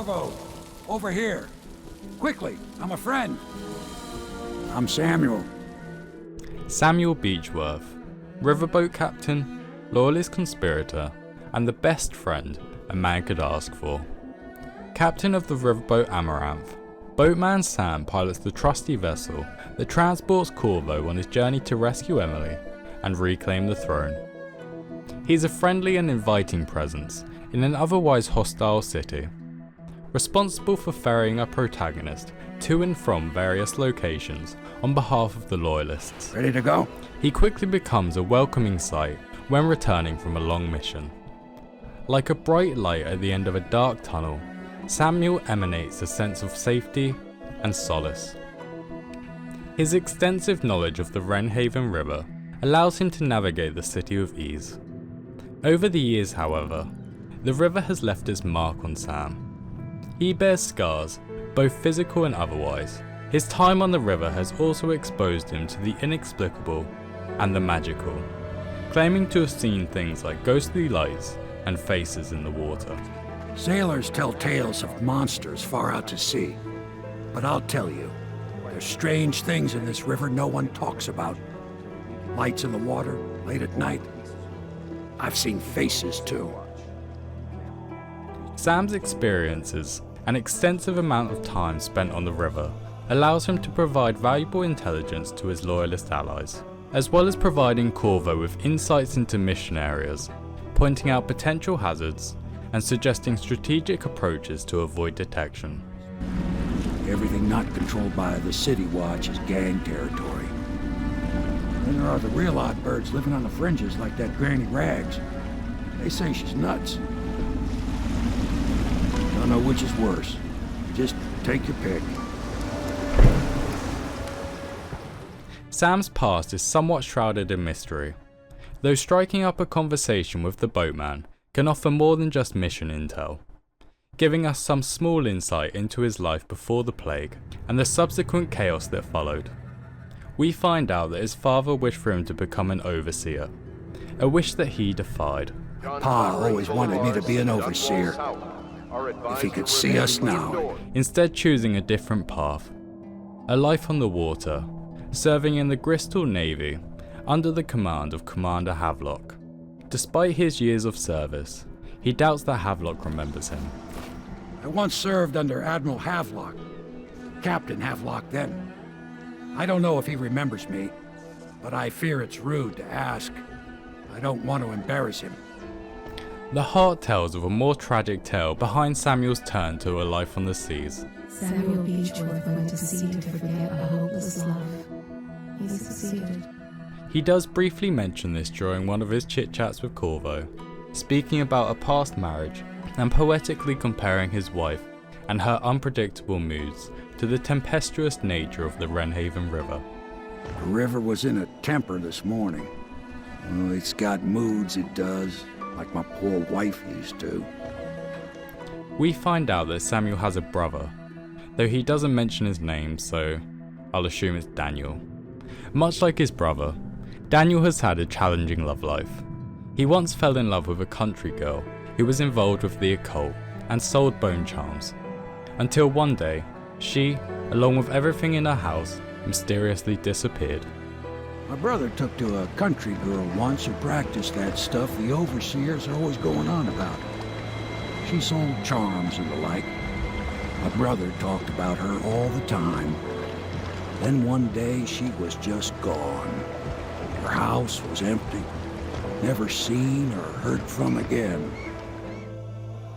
Corvo, over here. Quickly, I'm a friend. I'm Samuel. Samuel Beechworth, riverboat captain, loyalist conspirator, and the best friend a man could ask for. Captain of the riverboat Amaranth, boatman Sam pilots the trusty vessel that transports Corvo on his journey to rescue Emily and reclaim the throne. He's a friendly and inviting presence in an otherwise hostile city, responsible for ferrying our protagonist to and from various locations on behalf of the loyalists. Ready to go? He quickly becomes a welcoming sight when returning from a long mission. Like a bright light at the end of a dark tunnel, Samuel emanates a sense of safety and solace. His extensive knowledge of the Wrenhaven River allows him to navigate the city with ease. Over the years, however, the river has left its mark on Sam. He bears scars, both physical and otherwise. His time on the river has also exposed him to the inexplicable and the magical, claiming to have seen things like ghostly lights and faces in the water. Sailors tell tales of monsters far out to sea. But I'll tell you, there's strange things in this river no one talks about. Lights in the water, late at night. I've seen faces too. Sam's experiences and extensive amount of time spent on the river allows him to provide valuable intelligence to his loyalist allies, as well as providing Corvo with insights into mission areas, pointing out potential hazards, and suggesting strategic approaches to avoid detection. Everything not controlled by the City Watch is gang territory. Then there are the real odd birds living on the fringes like that Granny Rags. They say she's nuts. Don't know which is worse. Just take your pick. Sam's past is somewhat shrouded in mystery, though striking up a conversation with the boatman can offer more than just mission intel, giving us some small insight into his life before the plague and the subsequent chaos that followed. We find out that his father wished for him to become an overseer, a wish that he defied. Pa always wanted me to be an overseer. If he could see us now. Instead choosing a different path, a life on the water, serving in the Bristol Navy under the command of Commander Havelock. Despite his years of service, he doubts that Havelock remembers him. I once served under Admiral Havelock, Captain Havelock then. I don't know if he remembers me, but I fear it's rude to ask. I don't want to embarrass him. The heart tells of a more tragic tale behind Samuel's turn to a life on the seas. Samuel Beechworth went to sea to forget a hopeless love. He succeeded. He does briefly mention this during one of his chit-chats with Corvo, speaking about a past marriage and poetically comparing his wife and her unpredictable moods to the tempestuous nature of the Wrenhaven River. The river was in a temper this morning. Well, it's got moods, it does, like my poor wife used to. We find out that Samuel has a brother, though he doesn't mention his name, so I'll assume it's Daniel. Much like his brother, Daniel has had a challenging love life. He once fell in love with a country girl who was involved with the occult and sold bone charms, until one day, she, along with everything in her house, mysteriously disappeared. My brother took to a country girl once who practiced that stuff the overseers are always going on about. She sold charms and the like. My brother talked about her all the time. Then one day she was just gone. Her house was empty, never seen or heard from again.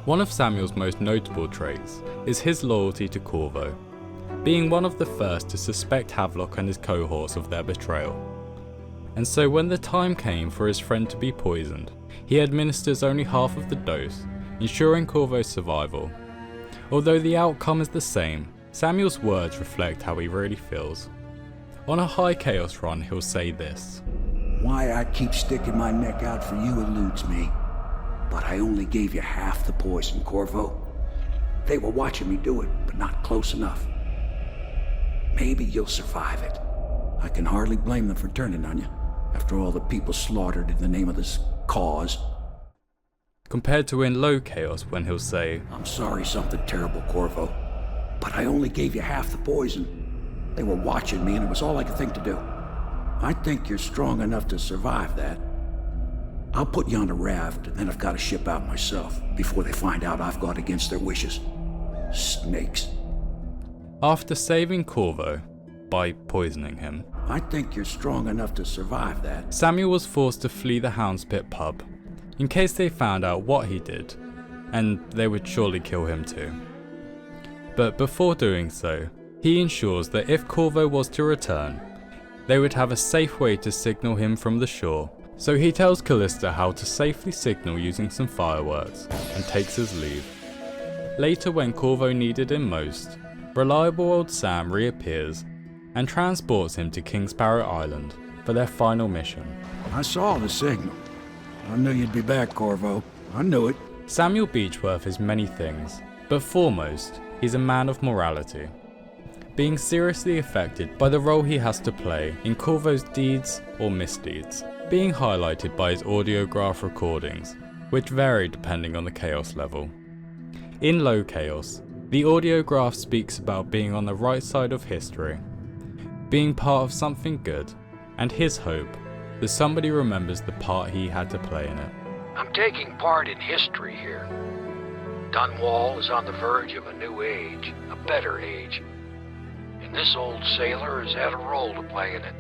One of Samuel's most notable traits is his loyalty to Corvo, being one of the first to suspect Havelock and his cohorts of their betrayal. And so when the time came for his friend to be poisoned, he administers only half of the dose, ensuring Corvo's survival. Although the outcome is the same, Samuel's words reflect how he really feels. On a high chaos run, he'll say this: Why I keep sticking my neck out for you eludes me. But I only gave you half the poison, Corvo. They were watching me do it, but not close enough. Maybe you'll survive it. I can hardly blame them for turning on you, after all the people slaughtered in the name of this cause. compared to in low chaos when he'll say, I'm sorry something terrible, Corvo, but I only gave you half the poison. They were watching me and it was all I could think to do. I think you're strong enough to survive that. I'll put you on a raft and then I've got to ship out myself before they find out I've gone against their wishes. Snakes. after saving Corvo by poisoning him, I think you're strong enough to survive that. Samuel was forced to flee the Houndspit pub in case they found out what he did, and they would surely kill him too. But before doing so, he ensures that if Corvo was to return, they would have a safe way to signal him from the shore. So he tells Callista how to safely signal using some fireworks and takes his leave. Later, when Corvo needed him most, reliable old Sam reappears and transports him to King Sparrow Island for their final mission. I saw the signal. I knew you'd be back, Corvo. I knew it. Samuel Beechworth is many things, but foremost, he's a man of morality, being seriously affected by the role he has to play in Corvo's deeds or misdeeds, being highlighted by his audiograph recordings, which vary depending on the chaos level. In low chaos, the audiograph speaks about being on the right side of history, being part of something good, and his hope that somebody remembers the part he had to play in it. I'm taking part in history here. Dunwall is on the verge of a new age, a better age. And this old sailor has had a role to play in it.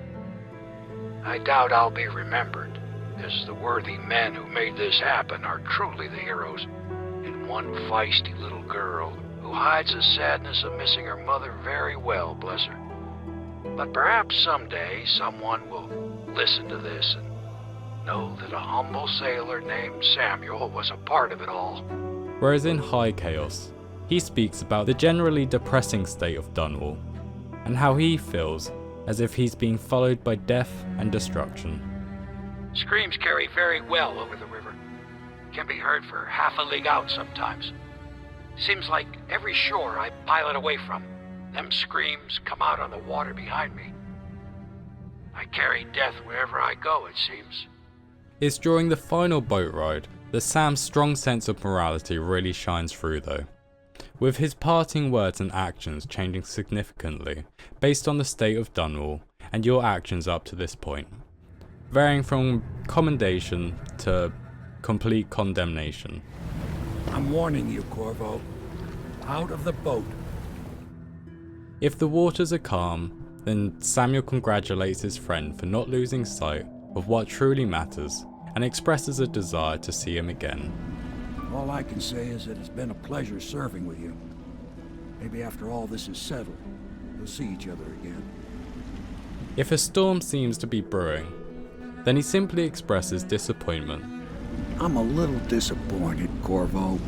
I doubt I'll be remembered, as the worthy men who made this happen are truly the heroes, and one feisty little girl who hides the sadness of missing her mother very well, bless her. But perhaps someday someone will listen to this and know that a humble sailor named Samuel was a part of it all. Whereas in high chaos, he speaks about the generally depressing state of Dunwall, and how he feels as if he's being followed by death and destruction. Screams carry very well over the river. Can be heard for half a league out sometimes. Seems like every shore I pilot away from, them screams come out on the water behind me. I carry death wherever I go, it seems. It's during the final boat ride that Sam's strong sense of morality really shines through though, with his parting words and actions changing significantly based on the state of Dunwall and your actions up to this point, varying from commendation to complete condemnation. I'm warning you, Corvo. Out of the boat. If the waters are calm, then Samuel congratulates his friend for not losing sight of what truly matters and expresses a desire to see him again. All I can say is that it's been a pleasure serving with you. Maybe after all this is settled, we'll see each other again. If a storm seems to be brewing, then he simply expresses disappointment. I'm a little disappointed, Corvo.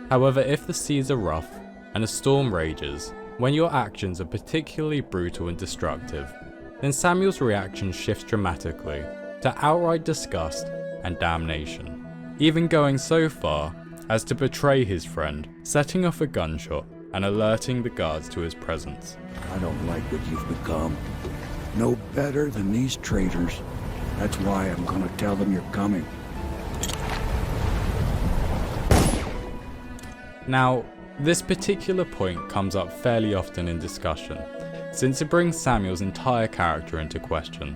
However, if the seas are rough and a storm rages, when your actions are particularly brutal and destructive, then Samuel's reaction shifts dramatically to outright disgust and damnation, even going so far as to betray his friend, setting off a gunshot and alerting the guards to his presence. I don't like what you've become. No better than these traitors. That's why I'm gonna tell them you're coming. Now, this particular point comes up fairly often in discussion, since it brings Samuel's entire character into question.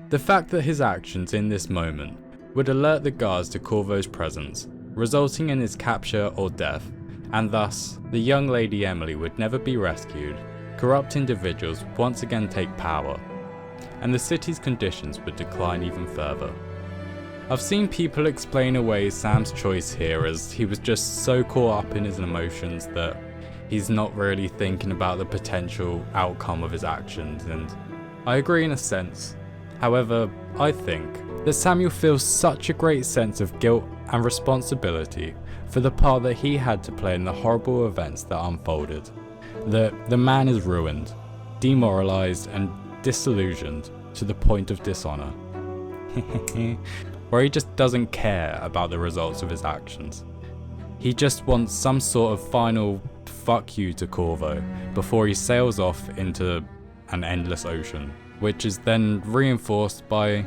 The fact that his actions in this moment would alert the guards to Corvo's presence, resulting in his capture or death, and thus the young Lady Emily would never be rescued, corrupt individuals would once again take power, and the city's conditions would decline even further. I've seen people explain away Sam's choice here as he was just so caught up in his emotions that he's not really thinking about the potential outcome of his actions, and I agree in a sense. However, I think that Samuel feels such a great sense of guilt and responsibility for the part that he had to play in the horrible events that unfolded, that the man is ruined, demoralized and disillusioned to the point of dishonor. Where he just doesn't care about the results of his actions. He just wants some sort of final fuck you to Corvo before he sails off into an endless ocean, which is then reinforced by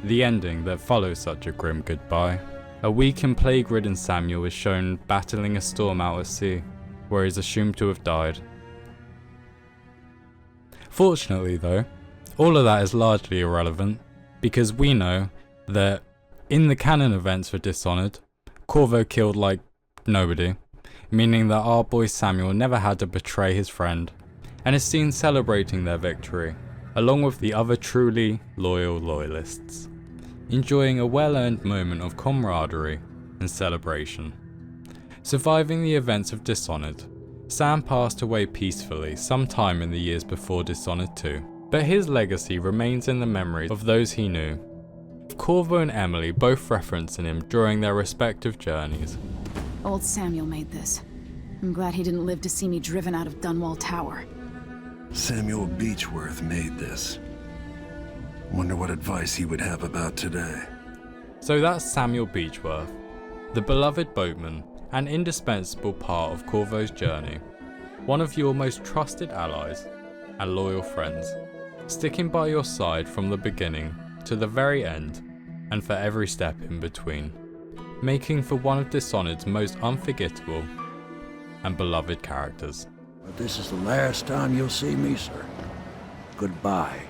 the ending that follows such a grim goodbye. A weak and plague-ridden Samuel is shown battling a storm out at sea, where he is assumed to have died. Fortunately though, all of that is largely irrelevant, because we know that in the canon events for Dishonored, Corvo killed like nobody, meaning that our boy Samuel never had to betray his friend, and is seen celebrating their victory, along with the other truly loyal loyalists, enjoying a well-earned moment of camaraderie and celebration. Surviving the events of Dishonored, Sam passed away peacefully sometime in the years before Dishonored 2, but his legacy remains in the memories of those he knew. Corvo and Emily both referencing him during their respective journeys. Old Samuel made this. I'm glad he didn't live to see me driven out of Dunwall Tower. Samuel Beechworth made this. Wonder what advice he would have about today. So that's Samuel Beechworth, the beloved boatman and indispensable part of Corvo's journey, one of your most trusted allies and loyal friends, sticking by your side from the beginning to the very end and for every step in between, making for one of Dishonored's most unforgettable and beloved characters. But this is the last time you'll see me, sir. Goodbye.